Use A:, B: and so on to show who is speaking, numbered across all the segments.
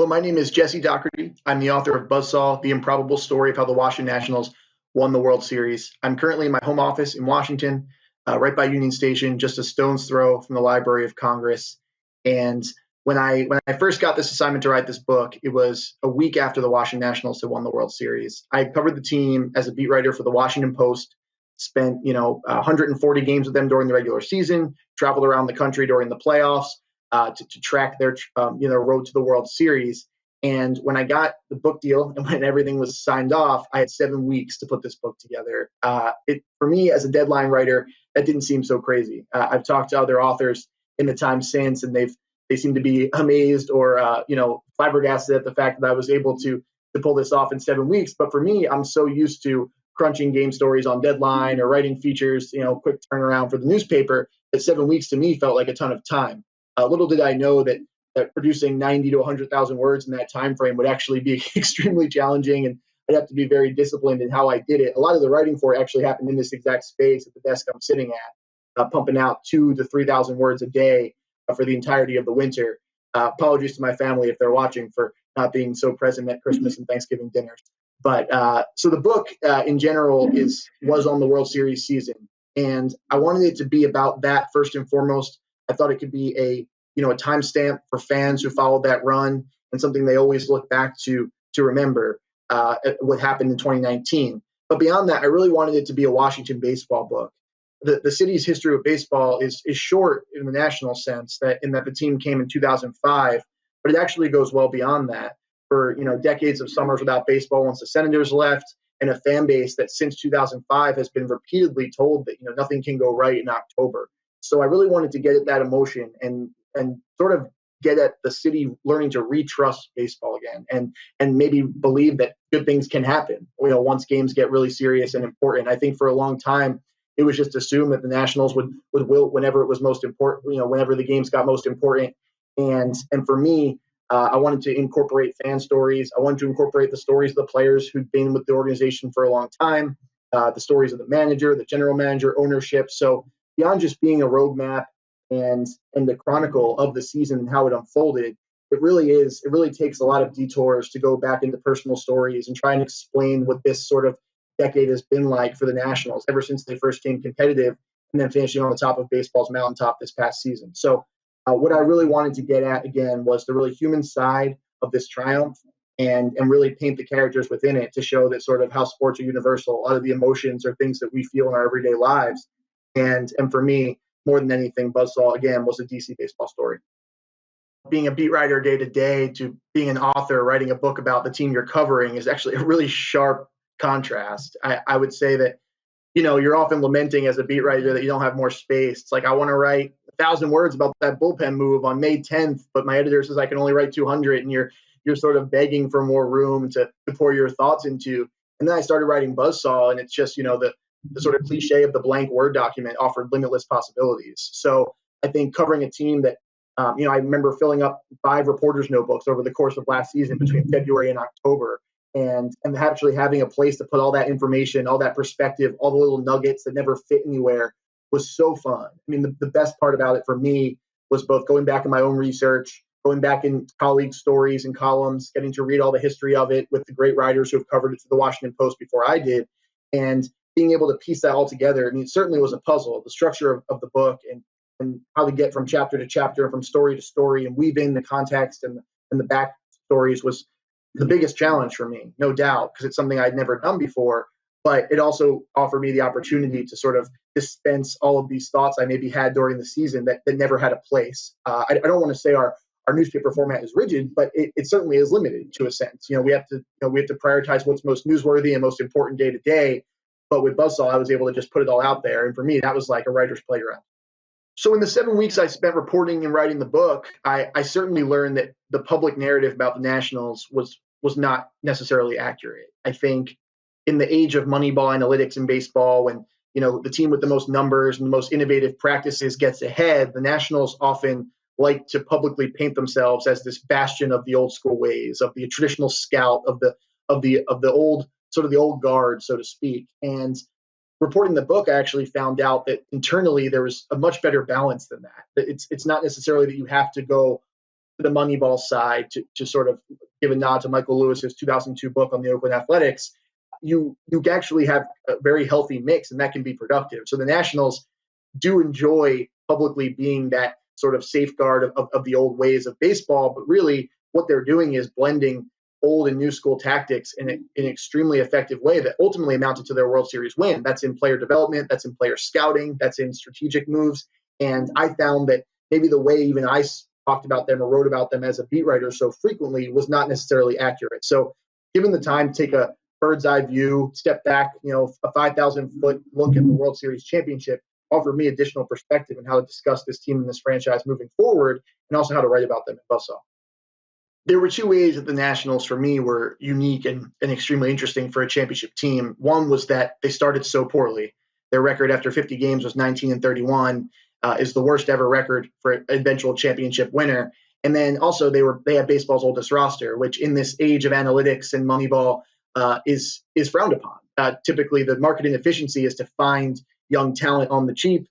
A: my name is Jessie Dougherty. I'm the author of Buzzsaw, the improbable story of how the Washington Nationals won the World Series. I'm currently in my home office in Washington, right by Union Station, just a stone's throw from the Library of Congress. And when I first got this assignment to write this book, it was a week after the Washington Nationals had won the World Series. I covered the team as a beat writer for the Washington Post, spent 140 games with them during the regular season, traveled around the country during the playoffs, to track their road to the World Series. And when I got the book deal and when everything was signed off, I had 7 weeks to put this book together. For me, as a deadline writer, that didn't seem so crazy. I've talked to other authors in the time since, and they seem to be amazed or flabbergasted at the fact that I was able to pull this off in 7 weeks. But for me, I'm so used to crunching game stories on deadline or writing features, quick turnaround for the newspaper, that 7 weeks to me felt like a ton of time. Little did I know that producing 90 to 100,000 words in that time frame would actually be extremely challenging, and I'd have to be very disciplined in how I did it. A lot of the writing for it actually happened in this exact space at the desk I'm sitting at, pumping out 2,000 to 3,000 words a day for the entirety of the winter. Apologies to my family if they're watching for not being so present at Christmas and Thanksgiving dinners. But so the book in general was on the World Series season, and I wanted it to be about that first and foremost. I thought it could be a timestamp for fans who followed that run and something they always look back to remember what happened in 2019. But beyond that, I really wanted it to be a Washington baseball book. The city's history of baseball is short in the national sense, in that the team came in 2005, but it actually goes well beyond that. For decades of summers without baseball once the Senators left, and a fan base that since 2005 has been repeatedly told that nothing can go right in October. So I really wanted to get at that emotion and sort of get at the city learning to retrust baseball again and maybe believe that good things can happen, once games get really serious and important. I think for a long time, it was just assumed that the Nationals would wilt whenever it was most important, whenever the games got most important. And for me, I wanted to incorporate fan stories. I wanted to incorporate the stories of the players who'd been with the organization for a long time, the stories of the manager, the general manager, ownership. So beyond just being a roadmap and the chronicle of the season and how it unfolded, it really takes a lot of detours to go back into personal stories and try and explain what this sort of decade has been like for the Nationals ever since they first came competitive and then finishing on the top of baseball's mountaintop this past season. So what I really wanted to get at, again, was the really human side of this triumph and really paint the characters within it to show that sort of how sports are universal. A lot of the emotions are things that we feel in our everyday lives. And for me, more than anything, Buzzsaw, again, was a DC baseball story. Being a beat writer day to day to being an author writing a book about the team you're covering is actually a really sharp contrast. I would say that, you're often lamenting as a beat writer that you don't have more space. It's like, I want to write 1,000 words about that bullpen move on May 10th, but my editor says I can only write 200, and you're sort of begging for more room to pour your thoughts into. And then I started writing Buzzsaw, and it's just, the sort of cliche of the blank Word document offered limitless possibilities. So I think covering a team that, I remember filling up 5 reporters' notebooks over the course of last season between February and October, and actually having a place to put all that information, all that perspective, all the little nuggets that never fit anywhere was so fun. I mean, the best part about it for me was both going back in my own research, going back in colleagues' stories and columns, getting to read all the history of it with the great writers who have covered it for the Washington Post before I did, and being able to piece that all together. I mean, it certainly was a puzzle, the structure of the book and how to get from chapter to chapter and from story to story and weave in the context and the back stories was the biggest challenge for me, no doubt, because it's something I'd never done before. But it also offered me the opportunity to sort of dispense all of these thoughts I maybe had during the season that never had a place. I don't want to say our newspaper format is rigid, but it certainly is limited to a sense. We have to prioritize what's most newsworthy and most important day to day. But with Buzzsaw, I was able to just put it all out there. And for me, that was like a writer's playground. So in the 7 weeks I spent reporting and writing the book, I certainly learned that the public narrative about the Nationals was not necessarily accurate. I think in the age of Moneyball analytics in baseball, when the team with the most numbers and the most innovative practices gets ahead, the Nationals often like to publicly paint themselves as this bastion of the old school ways, of the traditional scout, of the old sort of the old guard, so to speak. And reporting the book, I actually found out that internally there was a much better balance than that. It's not necessarily that you have to go the Moneyball side, to sort of give a nod to Michael Lewis's 2002 book on the Oakland Athletics, you actually have a very healthy mix, and that can be productive. So the Nationals do enjoy publicly being that sort of safeguard of the old ways of baseball, but really what they're doing is blending old and new school tactics in an extremely effective way that ultimately amounted to their World Series win. That's in player development, that's in player scouting, that's in strategic moves. And I found that maybe the way even I talked about them or wrote about them as a beat writer so frequently was not necessarily accurate. So given the time, take a bird's eye view, step back, a 5,000-foot look at the World Series championship, offered me additional perspective on how to discuss this team and this franchise moving forward, and also how to write about them in Buzzsaw. There were two ways that the Nationals, for me, were unique and extremely interesting for a championship team. One was that they started so poorly. Their record after 50 games was 19-31, is the worst ever record for an eventual championship winner. And then also they had baseball's oldest roster, which in this age of analytics and Moneyball is frowned upon. Typically, the marketing efficiency is to find young talent on the cheap.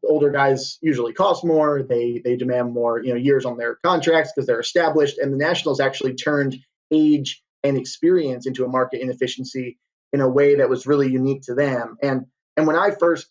A: Older guys usually cost more. They demand more years on their contracts because they're established. And the Nationals actually turned age and experience into a market inefficiency in a way that was really unique to them. And when I first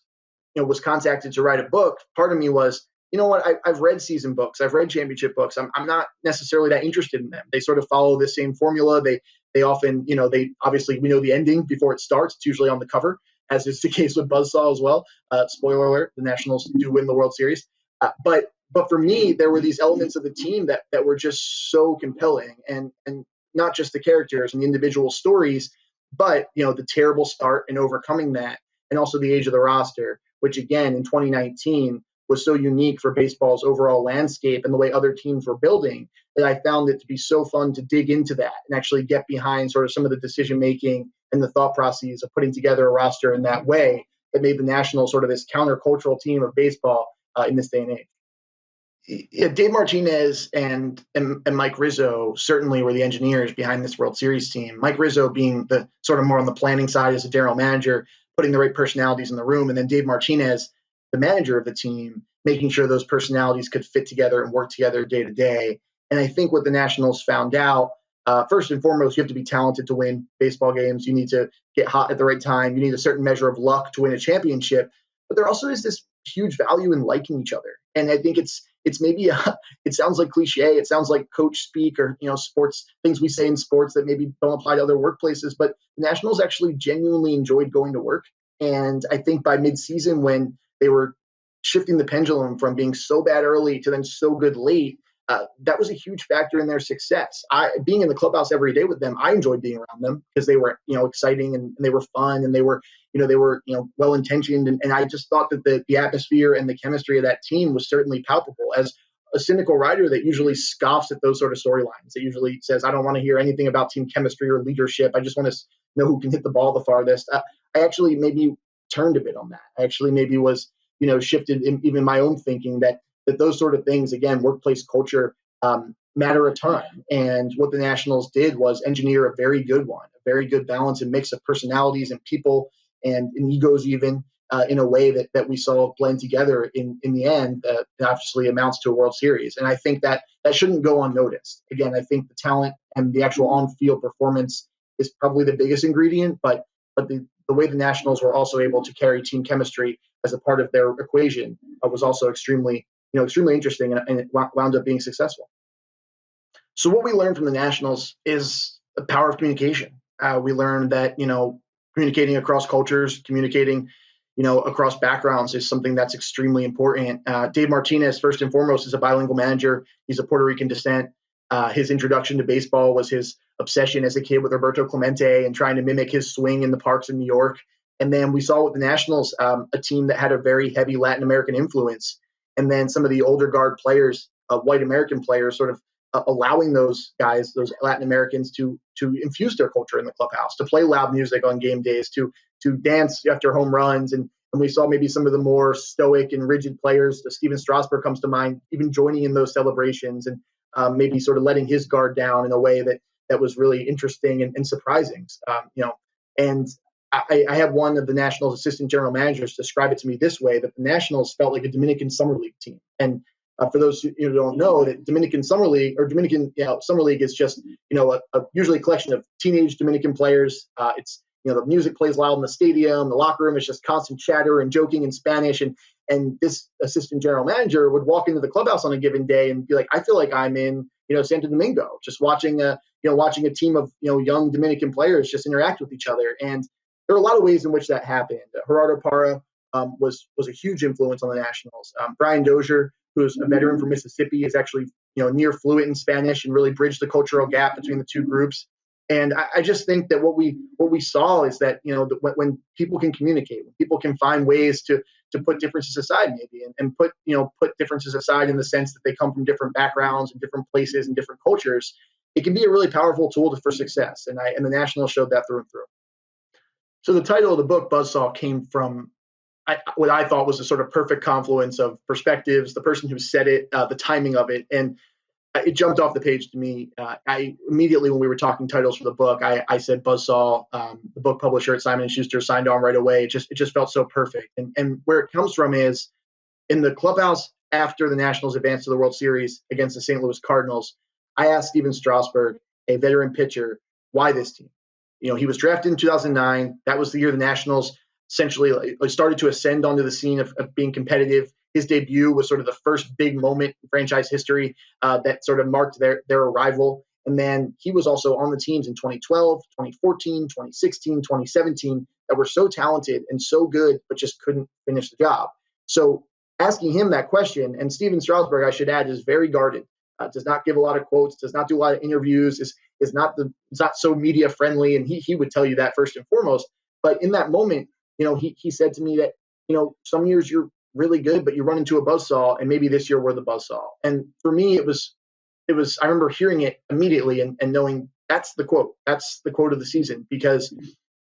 A: was contacted to write a book, part of me was, I've read season books, I've read championship books. I'm not necessarily that interested in them. They sort of follow the same formula. They often, they obviously, we know the ending before it starts. It's usually on the cover, as is the case with Buzzsaw as well. Spoiler alert, the Nationals do win the World Series. But for me, there were these elements of the team that were just so compelling, and not just the characters and the individual stories, but the terrible start and overcoming that, and also the age of the roster, which again in 2019 was so unique for baseball's overall landscape and the way other teams were building, that I found it to be so fun to dig into that and actually get behind sort of some of the decision making and the thought processes of putting together a roster in that way that made the Nationals sort of this countercultural team of baseball in this day and age. Yeah, Dave Martinez and Mike Rizzo certainly were the engineers behind this World Series team. Mike Rizzo being the sort of more on the planning side as a general manager, putting the right personalities in the room, and then Dave Martinez, the manager of the team, making sure those personalities could fit together and work together day to day. And I think what the Nationals found out, first and foremost, you have to be talented to win baseball games. You need to get hot at the right time. You need a certain measure of luck to win a championship. But there also is this huge value in liking each other. And I think it's maybe it sounds like cliche. It sounds like coach speak or sports things we say in sports that maybe don't apply to other workplaces. But the Nationals actually genuinely enjoyed going to work. And I think by midseason, when they were shifting the pendulum from being so bad early to then so good late, that was a huge factor in their success. Being in the clubhouse every day with them, I enjoyed being around them because they were, exciting and they were fun and they were well-intentioned. And I just thought that the atmosphere and the chemistry of that team was certainly palpable. As a cynical writer that usually scoffs at those sort of storylines, that usually says, I don't want to hear anything about team chemistry or leadership. I just want to know who can hit the ball the farthest. I actually maybe turned a bit on that. I actually maybe was, shifted in even my own thinking that those sort of things, again, workplace culture, matter a ton. And what the Nationals did was engineer a very good one, a very good balance and mix of personalities and people and egos even in a way that we saw blend together in the end that obviously amounts to a World Series. And I think that shouldn't go unnoticed. Again, I think the talent and the actual on-field performance is probably the biggest ingredient, but the way the Nationals were also able to carry team chemistry as a part of their equation was also extremely interesting, and it wound up being successful. So what we learned from the Nationals is the power of communication. We learned that, communicating across cultures, communicating, across backgrounds is something that's extremely important. Dave Martinez, first and foremost, is a bilingual manager. He's of Puerto Rican descent. His introduction to baseball was his obsession as a kid with Roberto Clemente and trying to mimic his swing in the parks in New York. And then we saw with the Nationals, a team that had a very heavy Latin American influence. And then some of the older guard players, white American players, sort of allowing those guys, those Latin Americans, to infuse their culture in the clubhouse, to play loud music on game days, to dance after home runs. And we saw maybe some of the more stoic and rigid players, Steven Strasburg comes to mind, even joining in those celebrations and maybe sort of letting his guard down in a way that was really interesting and surprising. And I have one of the Nationals assistant general managers describe it to me this way, that the Nationals felt like a Dominican summer league team. And For those who don't know, that Dominican Summer League or Dominican Summer League is just usually a collection of teenage Dominican players. It's the music plays loud in the stadium, the locker room is just constant chatter and joking in Spanish, and this assistant general manager would walk into the clubhouse on a given day and be like, I feel like I'm in Santo Domingo, just watching a team of young Dominican players just interact with each other. And there are a lot of ways in which that happened. Gerardo Parra was a huge influence on the Nationals. Brian Dozier, who's a veteran from Mississippi, is actually near fluent in Spanish and really bridged the cultural gap between the two groups. And I just think that what we saw is that when people can communicate, when people can find ways to put differences aside, maybe and put differences aside in the sense that they come from different backgrounds and different places and different cultures, it can be a really powerful tool for success. And the Nationals showed that through and through. So the title of the book, Buzzsaw, came from what I thought was a sort of perfect confluence of perspectives, the person who said it, the timing of it, and it jumped off the page to me. I immediately, when we were talking titles for the book, I said Buzzsaw. The book publisher at Simon & Schuster signed on right away. It just felt so perfect. And where it comes from is in the clubhouse after the Nationals advanced to the World Series against the St. Louis Cardinals, I asked Steven Strasburg, a veteran pitcher, why this team? He was drafted in 2009. That was the year the Nationals essentially started to ascend onto the scene of being competitive. His debut was sort of the first big moment in franchise history that sort of marked their arrival. And then he was also on the teams in 2012, 2014, 2016, 2017 that were so talented and so good, but just couldn't finish the job. So asking him that question, and Steven Strasburg, I should add, is very guarded, does not give a lot of quotes, does not do a lot of interviews, is not so media friendly. And he would tell you that first and foremost. But in that moment, he said to me that, some years you're really good, but you run into a buzzsaw, and maybe this year we're the buzzsaw. And for me, it was, I remember hearing it immediately and knowing that's the quote of the season, because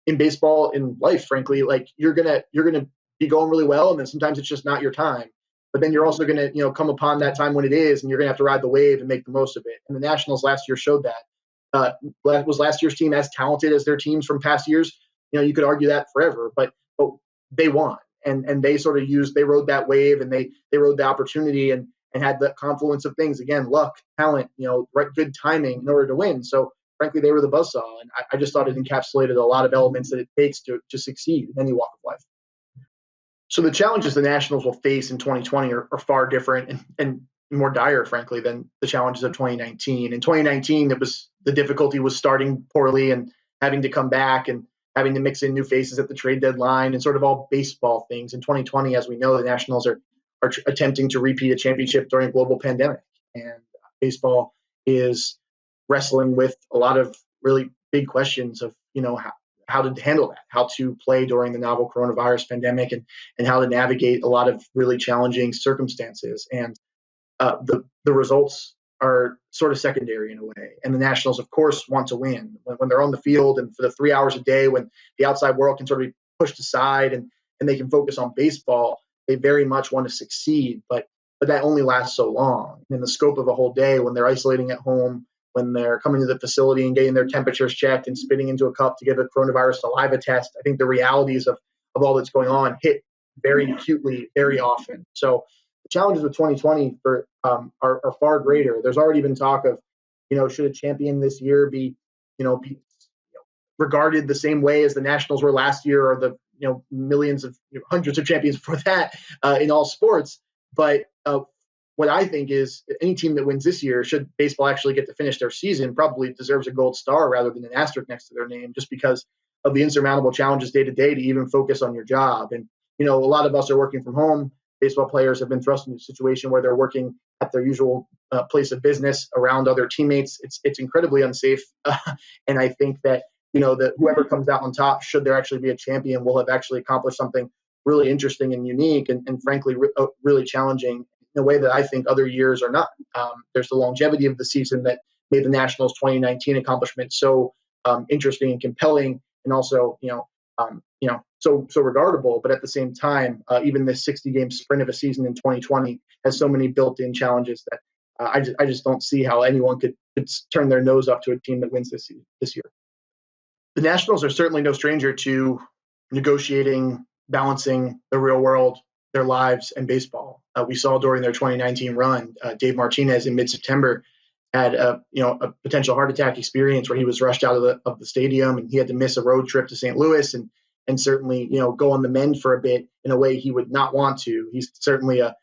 A: in baseball, in life, frankly, like you're going to be going really well. And then sometimes it's just not your time, but then you're also going to, come upon that time when it is, and you're going to have to ride the wave and make the most of it. And the Nationals last year showed that. Was last year's team as talented as their teams from past years? You could argue that forever, but they won. And they sort of they rode that wave, and they rode the opportunity and had the confluence of things. Again, luck, talent, right, good timing in order to win. So frankly, they were the buzzsaw. And I just thought it encapsulated a lot of elements that it takes to succeed in any walk of life. So the challenges the Nationals will face in 2020 are far different and more dire, frankly, than the challenges of 2019. In 2019, the difficulty was starting poorly and having to come back and having to mix in new faces at the trade deadline and sort of all baseball things. In 2020, as we know, the Nationals are attempting to repeat a championship during a global pandemic. And baseball is wrestling with a lot of really big questions of, how to handle that, how to play during the novel coronavirus pandemic, and how to navigate a lot of really challenging circumstances. And the results are sort of secondary in a way. And the Nationals, of course, want to win when they're on the field, and for the 3 hours a day when the outside world can sort of be pushed aside and they can focus on baseball. They very much want to succeed, but that only lasts so long. In the scope of a whole day, when they're isolating at home, when they're coming to the facility and getting their temperatures checked and spitting into a cup to give a coronavirus saliva test, I think the realities of all that's going on hit very acutely, very often. So the challenges with 2020 are far greater. There's already been talk of, should a champion this year be regarded the same way as the Nationals were last year, or the millions of hundreds of champions before that in all sports. But what I think is any team that wins this year, should baseball actually get to finish their season, probably deserves a gold star rather than an asterisk next to their name, just because of the insurmountable challenges day to day to even focus on your job. And a lot of us are working from home. Baseball players have been thrust into a situation where they're working at their usual place of business around other teammates. It's incredibly unsafe. And I think that, that whoever comes out on top, should there actually be a champion, will have actually accomplished something really interesting and unique and frankly, really challenging in a way that I think other years are not. There's the longevity of the season that made the Nationals 2019 accomplishment so interesting and compelling, and also, so regardable. But at the same time, even this 60-game sprint of a season in 2020 has so many built-in challenges that I just don't see how anyone could turn their nose up to a team that wins this year. The Nationals are certainly no stranger to negotiating, balancing the real world their lives and baseball. We saw during their 2019 run, Dave Martinez in mid-September had a potential heart attack experience where he was rushed out of the stadium, and he had to miss a road trip to St. Louis and certainly go on the mend for a bit in a way he would not want to. He's certainly a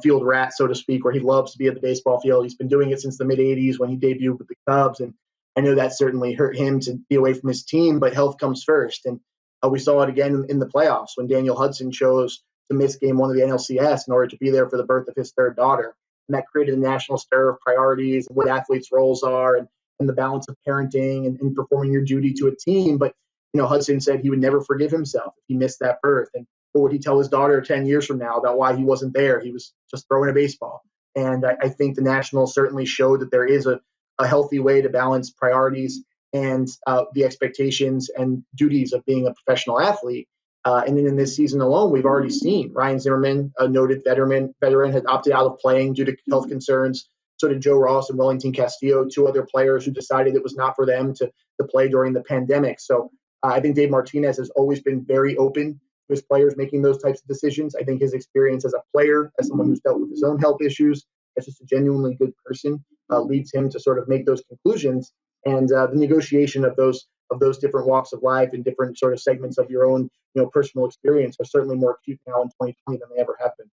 A: field rat, so to speak, where he loves to be at the baseball field. He's been doing it since the mid '80s when he debuted with the Cubs, and I know that certainly hurt him to be away from his team. But health comes first, and we saw it again in the playoffs when Daniel Hudson chose to miss Game 1 of the NLCS in order to be there for the birth of his third daughter. And that created a national stir of priorities and what athletes' roles are and the balance of parenting and performing your duty to a team. But, Hudson said he would never forgive himself if he missed that birth. And what would he tell his daughter 10 years from now about why he wasn't there? He was just throwing a baseball. And I think the Nationals certainly showed that there is a healthy way to balance priorities and the expectations and duties of being a professional athlete. And then in this season alone, we've already seen Ryan Zimmerman, a noted veteran, had opted out of playing due to health concerns. So did Joe Ross and Wellington Castillo, two other players who decided it was not for them to play during the pandemic. So I think Dave Martinez has always been very open to his players making those types of decisions. I think his experience as a player, as someone who's dealt with his own health issues, as just a genuinely good person, leads him to sort of make those conclusions. And the negotiation of those different walks of life and different sort of segments of your own personal experience are certainly more acute now in 2020 than they ever have been.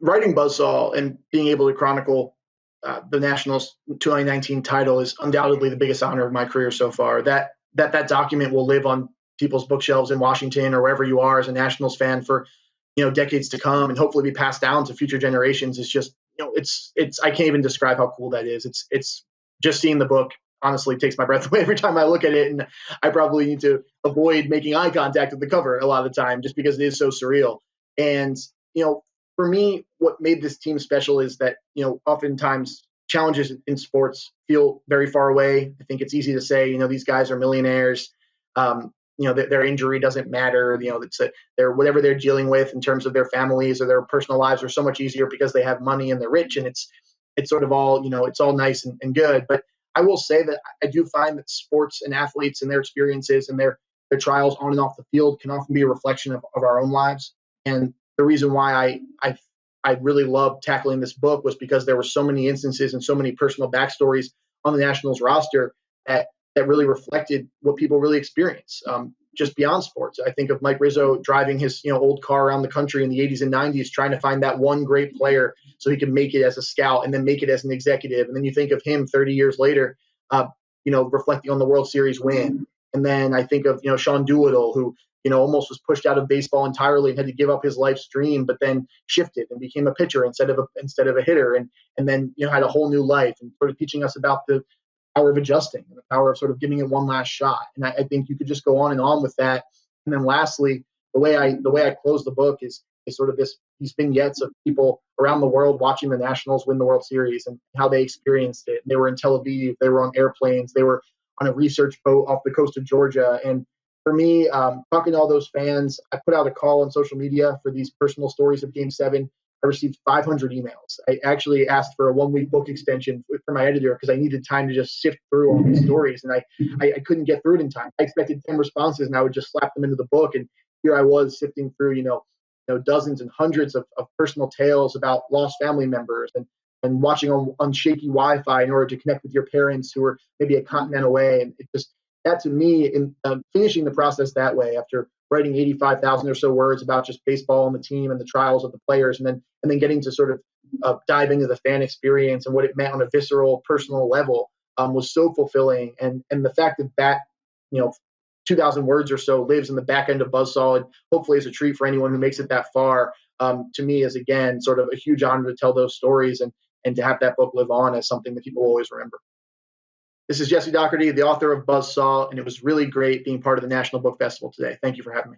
A: Writing Buzzsaw and being able to chronicle the Nationals 2019 title is undoubtedly the biggest honor of my career so far. That document will live on people's bookshelves in Washington or wherever you are as a Nationals fan for decades to come, and hopefully be passed down to future generations. It's just it's I can't even describe how cool that is. It's just seeing the book honestly takes my breath away every time I look at it, and I probably need to avoid making eye contact with the cover a lot of the time just because it is so surreal. And for me, what made this team special is that oftentimes challenges in sports feel very far away. I think it's easy to say these guys are millionaires. Their injury doesn't matter. They're whatever they're dealing with in terms of their families or their personal lives are so much easier because they have money and they're rich, and it's sort of all it's all nice and good. But I will say that I do find that sports and athletes and their experiences and their trials on and off the field can often be a reflection of our own lives. And the reason why I really loved tackling this book was because there were so many instances and so many personal backstories on the Nationals roster that really reflected what people really experience just beyond sports. I think of Mike Rizzo driving his old car around the country in the 80s and 90s, trying to find that one great player so he could make it as a scout and then make it as an executive. And then you think of him 30 years later, reflecting on the World Series win. And then I think of Sean Doolittle, who almost was pushed out of baseball entirely and had to give up his life's dream, but then shifted and became a pitcher instead of a hitter, and then had a whole new life, and sort of teaching us about the power of adjusting and the power of sort of giving it one last shot. And I think you could just go on with that. And then lastly, the way I close the book is sort of these vignettes of people around the world watching the Nationals win the World Series and how they experienced it. They were in Tel Aviv, they were on airplanes, they were on a research boat off the coast of Georgia. And for me, talking to all those fans, I put out a call on social media for these personal stories of Game 7. I received 500 emails. I actually asked for a 1-week book extension for my editor because I needed time to just sift through all these stories, and I couldn't get through it in time. I expected 10 responses, and I would just slap them into the book. And here I was sifting through, dozens and hundreds of personal tales about lost family members and watching on shaky Wi-Fi in order to connect with your parents who were maybe a continent away. And it just, that to me, in finishing the process that way, after writing 85,000 or so words about just baseball and the team and the trials of the players, and then getting to sort of dive into the fan experience and what it meant on a visceral, personal level, was so fulfilling. And the fact that 2,000 words or so lives in the back end of Buzzsaw, and hopefully is a treat for anyone who makes it that far, to me is, again, sort of a huge honor to tell those stories and to have that book live on as something that people will always remember. This is Jessie Dougherty, the author of Buzzsaw, and it was really great being part of the National Book Festival today. Thank you for having me.